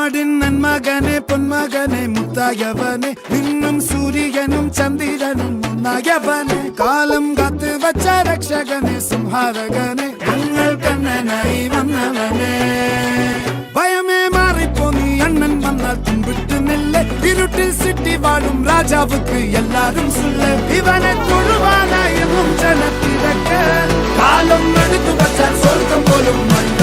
നാടിൻ നന്മകനെ പൊന്മകനെ മുത്തായവനെ നിന്നും സൂര്യനും ചന്ദ്രനും ഒന്നായവനെ കാലം കാത്ത് വച്ച രക്ഷകനെ സംഹാരകനെ ഞങ്ങൾ കണ്ണനായി വന്നവനെ ഭയമേ മാറിപ്പോ നീ അണ്ണൻ വന്നാൽ തുമ്പിട്ടുന്നില്ല ഇരുട്ടിൽ സിറ്റി വാഴും രാജാവുക്ക് എല്ലാരും സുല്ല ഇവനെ തൊഴുവാനായും ജനത്തിരക്ക് കാലം എടുത്തു വച്ചാൽ സ്വർഗം പോലും മണ്ണ